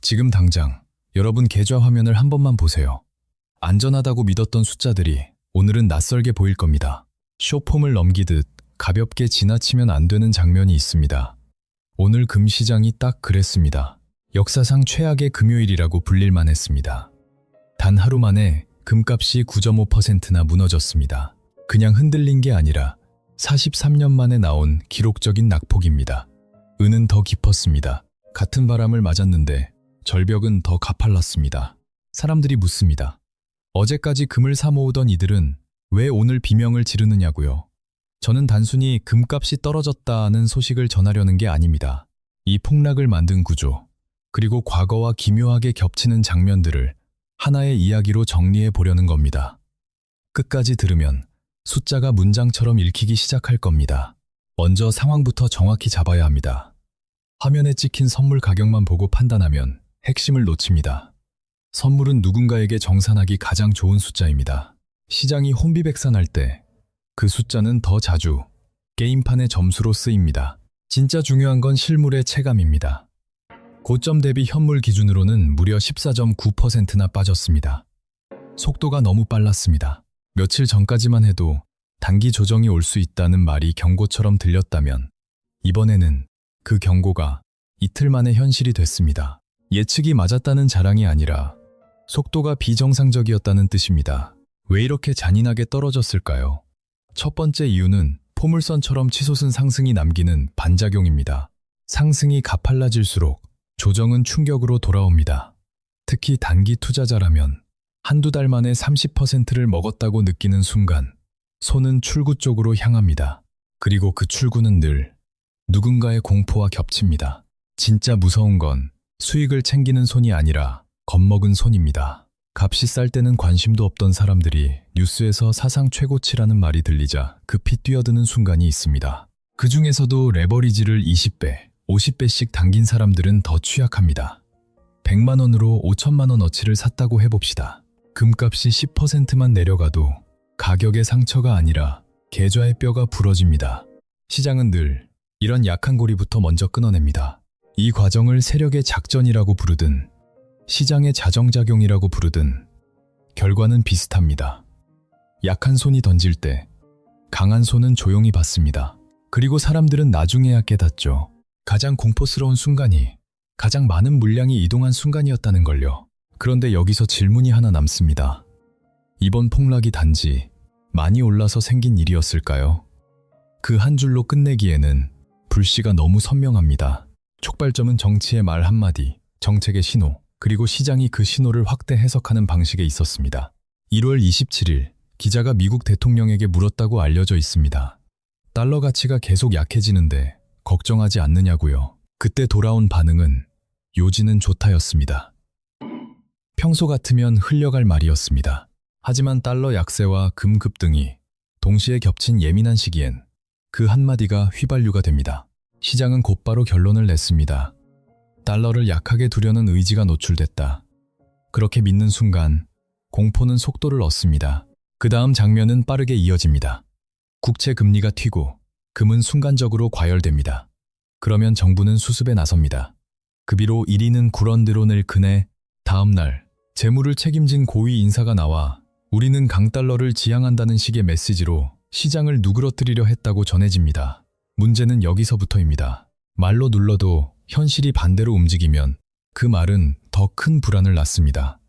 지금 당장 여러분 계좌 화면을 한 번만 보세요. 안전하다고 믿었던 숫자들이 오늘은 낯설게 보일 겁니다. 쇼폼을 넘기듯 가볍게 지나치면 안 되는 장면이 있습니다. 오늘 금시장이 딱 그랬습니다. 역사상 최악의 금요일이라고 불릴만 했습니다. 단 하루 만에 금값이 9.5%나 무너졌습니다. 그냥 흔들린 게 아니라 43년 만에 나온 기록적인 낙폭입니다. 은은 더 깊었습니다. 같은 바람을 맞았는데 절벽은 더 가팔랐습니다. 사람들이 묻습니다. 어제까지 금을 사 모으던 이들은 왜 오늘 비명을 지르느냐고요. 저는 단순히 금값이 떨어졌다는 소식을 전하려는 게 아닙니다. 이 폭락을 만든 구조, 그리고 과거와 기묘하게 겹치는 장면들을 하나의 이야기로 정리해 보려는 겁니다. 끝까지 들으면 숫자가 문장처럼 읽히기 시작할 겁니다. 먼저 상황부터 정확히 잡아야 합니다. 화면에 찍힌 선물 가격만 보고 판단하면 핵심을 놓칩니다. 선물은 누군가에게 정산하기 가장 좋은 숫자입니다. 시장이 혼비백산할 때 그 숫자는 더 자주 게임판의 점수로 쓰입니다. 진짜 중요한 건 실물의 체감입니다. 고점 대비 현물 기준으로는 무려 14.9%나 빠졌습니다. 속도가 너무 빨랐습니다. 며칠 전까지만 해도 단기 조정이 올 수 있다는 말이 경고처럼 들렸다면 이번에는 그 경고가 이틀 만에 현실이 됐습니다. 예측이 맞았다는 자랑이 아니라 속도가 비정상적이었다는 뜻입니다. 왜 이렇게 잔인하게 떨어졌을까요? 첫 번째 이유는 포물선처럼 치솟은 상승이 남기는 반작용입니다. 상승이 가팔라질수록 조정은 충격으로 돌아옵니다. 특히 단기 투자자라면 한두 달 만에 30%를 먹었다고 느끼는 순간 손은 출구 쪽으로 향합니다. 그리고 그 출구는 늘 누군가의 공포와 겹칩니다. 진짜 무서운 건 수익을 챙기는 손이 아니라 겁먹은 손입니다. 값이 쌀 때는 관심도 없던 사람들이 뉴스에서 사상 최고치라는 말이 들리자 급히 뛰어드는 순간이 있습니다. 그 중에서도 레버리지를 20배, 50배씩 당긴 사람들은 더 취약합니다. 100만 원으로 5천만 원어치를 샀다고 해봅시다. 금값이 10%만 내려가도 가격의 상처가 아니라 계좌의 뼈가 부러집니다. 시장은 늘 이런 약한 고리부터 먼저 끊어냅니다. 이 과정을 세력의 작전이라고 부르든 시장의 자정작용이라고 부르든 결과는 비슷합니다. 약한 손이 던질 때 강한 손은 조용히 받습니다. 그리고 사람들은 나중에야 깨닫죠. 가장 공포스러운 순간이 가장 많은 물량이 이동한 순간이었다는 걸요. 그런데 여기서 질문이 하나 남습니다. 이번 폭락이 단지 많이 올라서 생긴 일이었을까요? 그 한 줄로 끝내기에는 불씨가 너무 선명합니다. 촉발점은 정치의 말 한마디, 정책의 신호, 그리고 시장이 그 신호를 확대 해석하는 방식에 있었습니다. 1월 27일, 기자가 미국 대통령에게 물었다고 알려져 있습니다. 달러 가치가 계속 약해지는데 걱정하지 않느냐고요. 그때 돌아온 반응은 요지는 좋다였습니다. 평소 같으면 흘려갈 말이었습니다. 하지만 달러 약세와 금 급등이 동시에 겹친 예민한 시기엔 그 한마디가 휘발유가 됩니다. 시장은 곧바로 결론을 냈습니다. 달러를 약하게 두려는 의지가 노출됐다. 그렇게 믿는 순간 공포는 속도를 얻습니다. 그 다음 장면은 빠르게 이어집니다. 국채 금리가 튀고 금은 순간적으로 과열됩니다. 그러면 정부는 수습에 나섭니다. 급이로 1위는 구런대로 늘 그네 다음 날 재무를 책임진 고위 인사가 나와 우리는 강달러를 지향한다는 식의 메시지로 시장을 누그러뜨리려 했다고 전해집니다. 문제는 여기서부터입니다. 말로 눌러도 현실이 반대로 움직이면 그 말은 더 큰 불안을 낳습니다.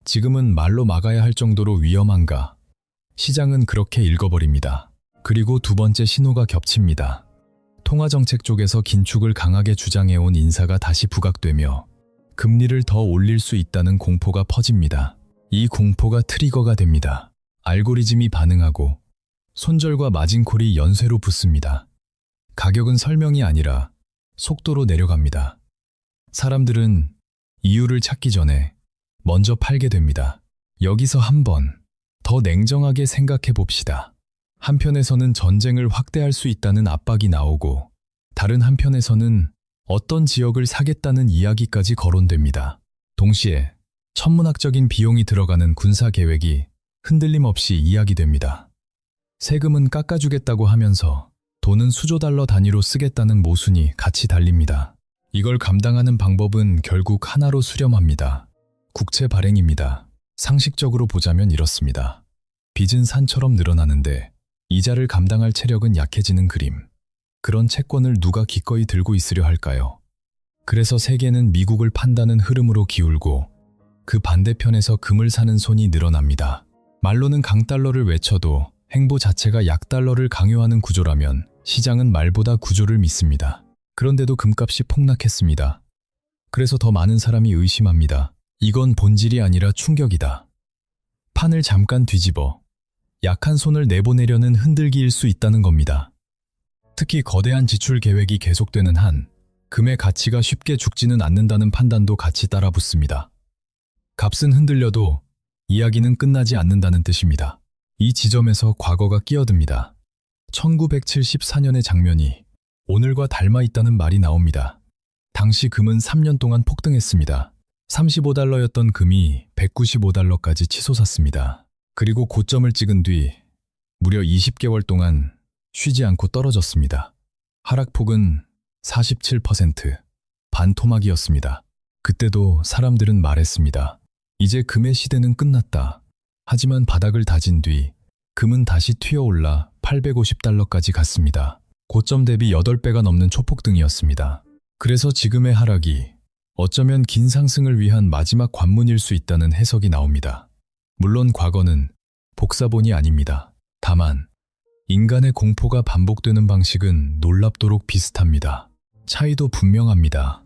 지금은 말로 막아야 할 정도로 위험한가? 시장은 그렇게 읽어버립니다. 그리고 두 번째 신호가 겹칩니다. 통화정책 쪽에서 긴축을 강하게 주장해온 인사가 다시 부각되며 금리를 더 올릴 수 있다는 공포가 퍼집니다. 이 공포가 트리거가 됩니다. 알고리즘이 반응하고 손절과 마진콜이 연쇄로 붙습니다. 가격은 설명이 아니라 속도로 내려갑니다. 사람들은 이유를 찾기 전에 먼저 팔게 됩니다. 여기서 한번 더 냉정하게 생각해 봅시다. 한편에서는 전쟁을 확대할 수 있다는 압박이 나오고 다른 한편에서는 어떤 지역을 사겠다는 이야기까지 거론됩니다. 동시에 천문학적인 비용이 들어가는 군사 계획이 흔들림 없이 이야기됩니다. 세금은 깎아주겠다고 하면서 돈은 수조 달러 단위로 쓰겠다는 모순이 같이 달립니다. 이걸 감당하는 방법은 결국 하나로 수렴합니다. 국채 발행입니다. 상식적으로 보자면 이렇습니다. 빚은 산처럼 늘어나는데 이자를 감당할 체력은 약해지는 그림. 그런 채권을 누가 기꺼이 들고 있으려 할까요? 그래서 세계는 미국을 판다는 흐름으로 기울고 그 반대편에서 금을 사는 손이 늘어납니다. 말로는 강달러를 외쳐도 행보 자체가 약달러를 강요하는 구조라면 시장은 말보다 구조를 믿습니다. 그런데도 금값이 폭락했습니다. 그래서 더 많은 사람이 의심합니다. 이건 본질이 아니라 충격이다. 판을 잠깐 뒤집어 약한 손을 내보내려는 흔들기일 수 있다는 겁니다. 특히 거대한 지출 계획이 계속되는 한 금의 가치가 쉽게 죽지는 않는다는 판단도 같이 따라 붙습니다. 값은 흔들려도 이야기는 끝나지 않는다는 뜻입니다. 이 지점에서 과거가 끼어듭니다. 1974년의 장면이 오늘과 닮아 있다는 말이 나옵니다. 당시 금은 3년 동안 폭등했습니다. 35달러였던 금이 195달러까지 치솟았습니다. 그리고 고점을 찍은 뒤 무려 20개월 동안 쉬지 않고 떨어졌습니다. 하락폭은 47%, 반토막이었습니다. 그때도 사람들은 말했습니다. 이제 금의 시대는 끝났다. 하지만 바닥을 다진 뒤 금은 다시 튀어올라 850달러까지 갔습니다. 고점 대비 8배가 넘는 초폭등이었습니다. 그래서 지금의 하락이 어쩌면 긴 상승을 위한 마지막 관문일 수 있다는 해석이 나옵니다. 물론 과거는 복사본이 아닙니다. 다만 인간의 공포가 반복되는 방식은 놀랍도록 비슷합니다. 차이도 분명합니다.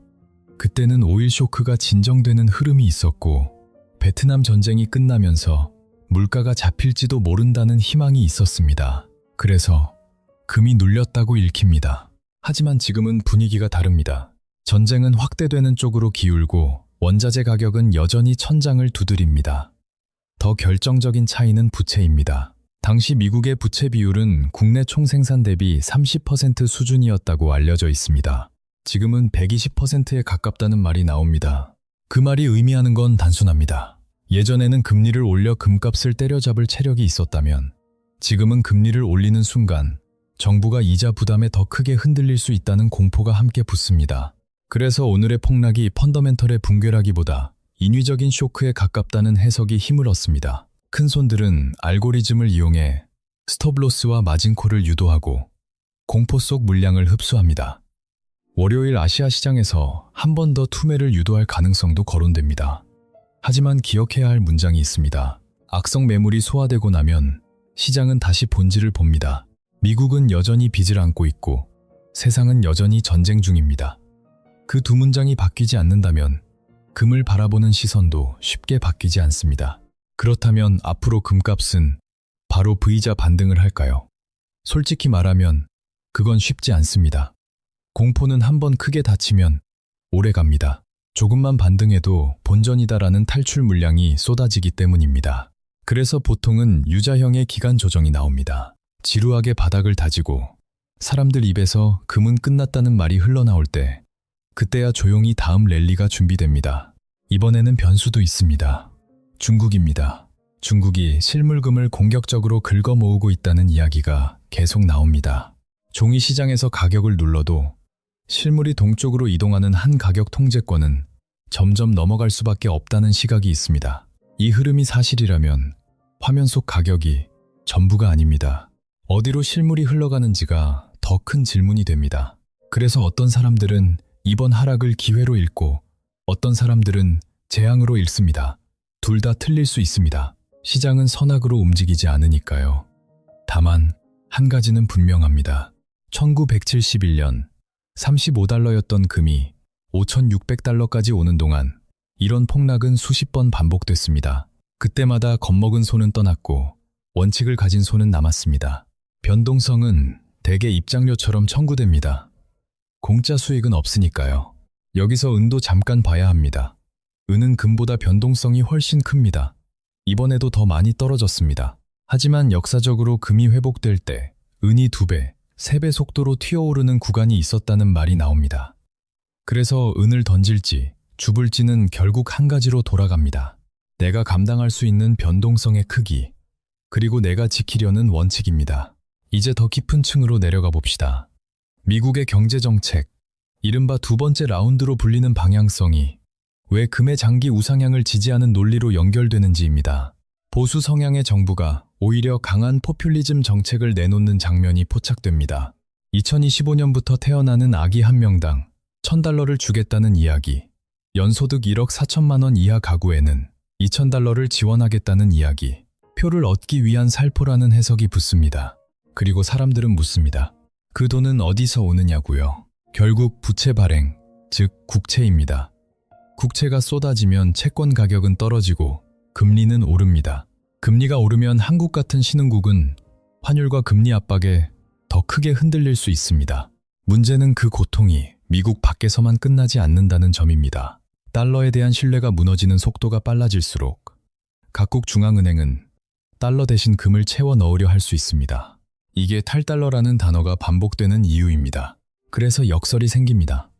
그때는 오일 쇼크가 진정되는 흐름이 있었고 베트남 전쟁이 끝나면서 물가가 잡힐지도 모른다는 희망이 있었습니다. 그래서 금이 눌렸다고 읽힙니다. 하지만 지금은 분위기가 다릅니다. 전쟁은 확대되는 쪽으로 기울고 원자재 가격은 여전히 천장을 두드립니다. 더 결정적인 차이는 부채입니다. 당시 미국의 부채 비율은 국내 총생산 대비 30% 수준이었다고 알려져 있습니다. 지금은 120%에 가깝다는 말이 나옵니다. 그 말이 의미하는 건 단순합니다. 예전에는 금리를 올려 금값을 때려잡을 체력이 있었다면 지금은 금리를 올리는 순간 정부가 이자 부담에 더 크게 흔들릴 수 있다는 공포가 함께 붙습니다. 그래서 오늘의 폭락이 펀더멘털의 붕괴라기보다 인위적인 쇼크에 가깝다는 해석이 힘을 얻습니다. 큰손들은 알고리즘을 이용해 스톱로스와 마진콜을 유도하고 공포 속 물량을 흡수합니다. 월요일 아시아 시장에서 한 번 더 투매를 유도할 가능성도 거론됩니다. 하지만 기억해야 할 문장이 있습니다. 악성 매물이 소화되고 나면 시장은 다시 본질을 봅니다. 미국은 여전히 빚을 안고 있고 세상은 여전히 전쟁 중입니다. 그 두 문장이 바뀌지 않는다면 금을 바라보는 시선도 쉽게 바뀌지 않습니다. 그렇다면 앞으로 금값은 바로 V자 반등을 할까요? 솔직히 말하면 그건 쉽지 않습니다. 공포는 한번 크게 다치면 오래 갑니다. 조금만 반등해도 본전이다라는 탈출 물량이 쏟아지기 때문입니다. 그래서 보통은 유자형의 기간 조정이 나옵니다. 지루하게 바닥을 다지고 사람들 입에서 금은 끝났다는 말이 흘러나올 때 그때야 조용히 다음 랠리가 준비됩니다. 이번에는 변수도 있습니다. 중국입니다. 중국이 실물금을 공격적으로 긁어 모으고 있다는 이야기가 계속 나옵니다. 종이 시장에서 가격을 눌러도 실물이 동쪽으로 이동하는 한 가격 통제권은 점점 넘어갈 수밖에 없다는 시각이 있습니다. 이 흐름이 사실이라면 화면 속 가격이 전부가 아닙니다. 어디로 실물이 흘러가는지가 더 큰 질문이 됩니다. 그래서 어떤 사람들은 이번 하락을 기회로 읽고 어떤 사람들은 재앙으로 읽습니다. 둘 다 틀릴 수 있습니다. 시장은 선악으로 움직이지 않으니까요. 다만 한 가지는 분명합니다. 1971년 35달러였던 금이 5,600달러까지 오는 동안 이런 폭락은 수십 번 반복됐습니다. 그때마다 겁먹은 손은 떠났고 원칙을 가진 손은 남았습니다. 변동성은 대개 입장료처럼 청구됩니다. 공짜 수익은 없으니까요. 여기서 은도 잠깐 봐야 합니다. 은은 금보다 변동성이 훨씬 큽니다. 이번에도 더 많이 떨어졌습니다. 하지만 역사적으로 금이 회복될 때 은이 2배, 3배 속도로 튀어오르는 구간이 있었다는 말이 나옵니다. 그래서 은을 던질지 줍을지는 결국 한 가지로 돌아갑니다. 내가 감당할 수 있는 변동성의 크기, 그리고 내가 지키려는 원칙입니다. 이제 더 깊은 층으로 내려가 봅시다. 미국의 경제정책, 이른바 두 번째 라운드로 불리는 방향성이 왜 금의 장기 우상향을 지지하는 논리로 연결되는지입니다. 보수 성향의 정부가 오히려 강한 포퓰리즘 정책을 내놓는 장면이 포착됩니다. 2025년부터 태어나는 아기 한 명당 $1,000를 주겠다는 이야기, 연소득 1억 4천만 원 이하 가구에는 $2,000를 지원하겠다는 이야기, 표를 얻기 위한 살포라는 해석이 붙습니다. 그리고 사람들은 묻습니다. 그 돈은 어디서 오느냐고요? 결국 부채 발행, 즉 국채입니다. 국채가 쏟아지면 채권 가격은 떨어지고 금리는 오릅니다. 금리가 오르면 한국 같은 신흥국은 환율과 금리 압박에 더 크게 흔들릴 수 있습니다. 문제는 그 고통이 미국 밖에서만 끝나지 않는다는 점입니다. 달러에 대한 신뢰가 무너지는 속도가 빨라질수록 각국 중앙은행은 달러 대신 금을 채워 넣으려 할 수 있습니다. 이게 탈달러라는 단어가 반복되는 이유입니다. 그래서 역설이 생깁니다.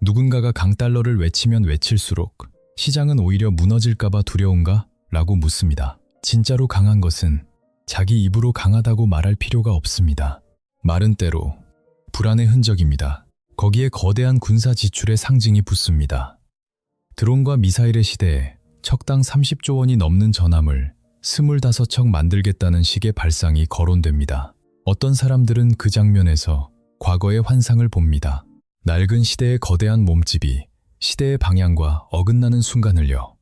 누군가가 강달러를 외치면 외칠수록 시장은 오히려 무너질까봐 두려운가? 라고 묻습니다. 진짜로 강한 것은 자기 입으로 강하다고 말할 필요가 없습니다. 말은 때로 불안의 흔적입니다. 거기에 거대한 군사 지출의 상징이 붙습니다. 드론과 미사일의 시대에 척당 30조 원이 넘는 전함을 25척 만들겠다는 식의 발상이 거론됩니다. 어떤 사람들은 그 장면에서 과거의 환상을 봅니다. 낡은 시대의 거대한 몸집이 시대의 방향과 어긋나는 순간을요.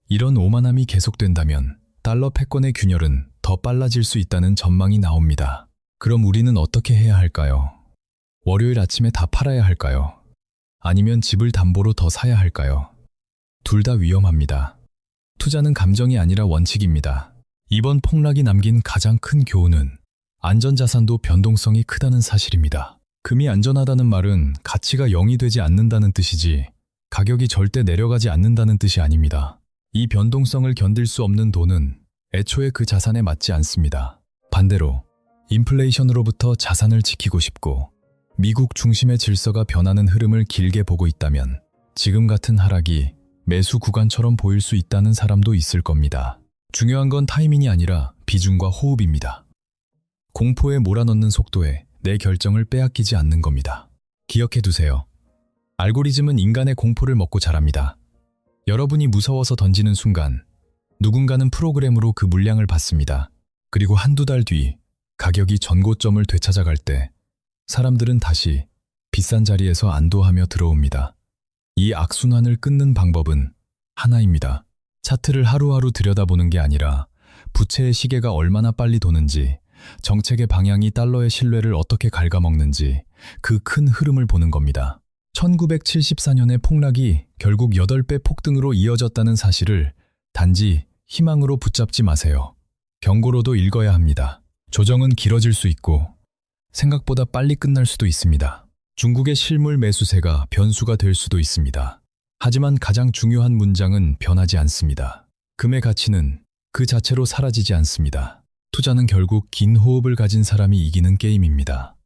이런 오만함이 계속된다면 달러 패권의 균열은 더 빨라질 수 있다는 전망이 나옵니다. 그럼 우리는 어떻게 해야 할까요? 월요일 아침에 다 팔아야 할까요? 아니면 집을 담보로 더 사야 할까요? 둘 다 위험합니다. 투자는 감정이 아니라 원칙입니다. 이번 폭락이 남긴 가장 큰 교훈은 안전자산도 변동성이 크다는 사실입니다. 금이 안전하다는 말은 가치가 0이 되지 않는다는 뜻이지 가격이 절대 내려가지 않는다는 뜻이 아닙니다. 이 변동성을 견딜 수 없는 돈은 애초에 그 자산에 맞지 않습니다. 반대로 인플레이션으로부터 자산을 지키고 싶고 미국 중심의 질서가 변하는 흐름을 길게 보고 있다면 지금 같은 하락이 매수 구간처럼 보일 수 있다는 사람도 있을 겁니다. 중요한 건 타이밍이 아니라 비중과 호흡입니다. 공포에 몰아넣는 속도에 내 결정을 빼앗기지 않는 겁니다. 기억해 두세요. 알고리즘은 인간의 공포를 먹고 자랍니다. 여러분이 무서워서 던지는 순간 누군가는 프로그램으로 그 물량을 받습니다. 그리고 한두 달 뒤 가격이 전고점을 되찾아갈 때 사람들은 다시 비싼 자리에서 안도하며 들어옵니다. 이 악순환을 끊는 방법은 하나입니다. 차트를 하루하루 들여다보는 게 아니라 부채의 시계가 얼마나 빨리 도는지, 정책의 방향이 달러의 신뢰를 어떻게 갉아먹는지 그 큰 흐름을 보는 겁니다. 1974년의 폭락이 결국 8배 폭등으로 이어졌다는 사실을 단지 희망으로 붙잡지 마세요. 경고로도 읽어야 합니다. 조정은 길어질 수 있고 생각보다 빨리 끝날 수도 있습니다. 중국의 실물 매수세가 변수가 될 수도 있습니다. 하지만 가장 중요한 문장은 변하지 않습니다. 금의 가치는 그 자체로 사라지지 않습니다. 투자는 결국 긴 호흡을 가진 사람이 이기는 게임입니다.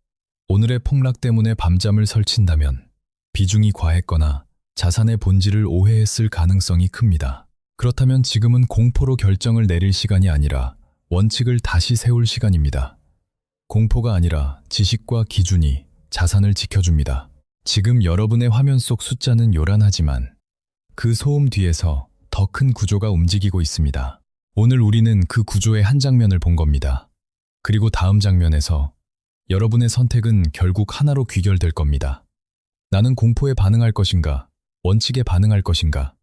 오늘의 폭락 때문에 밤잠을 설친다면 비중이 과했거나 자산의 본질을 오해했을 가능성이 큽니다. 그렇다면 지금은 공포로 결정을 내릴 시간이 아니라 원칙을 다시 세울 시간입니다. 공포가 아니라 지식과 기준이 자산을 지켜줍니다. 지금 여러분의 화면 속 숫자는 요란하지만 그 소음 뒤에서 더 큰 구조가 움직이고 있습니다. 오늘 우리는 그 구조의 한 장면을 본 겁니다. 그리고 다음 장면에서 여러분의 선택은 결국 하나로 귀결될 겁니다. 나는 공포에 반응할 것인가, 원칙에 반응할 것인가,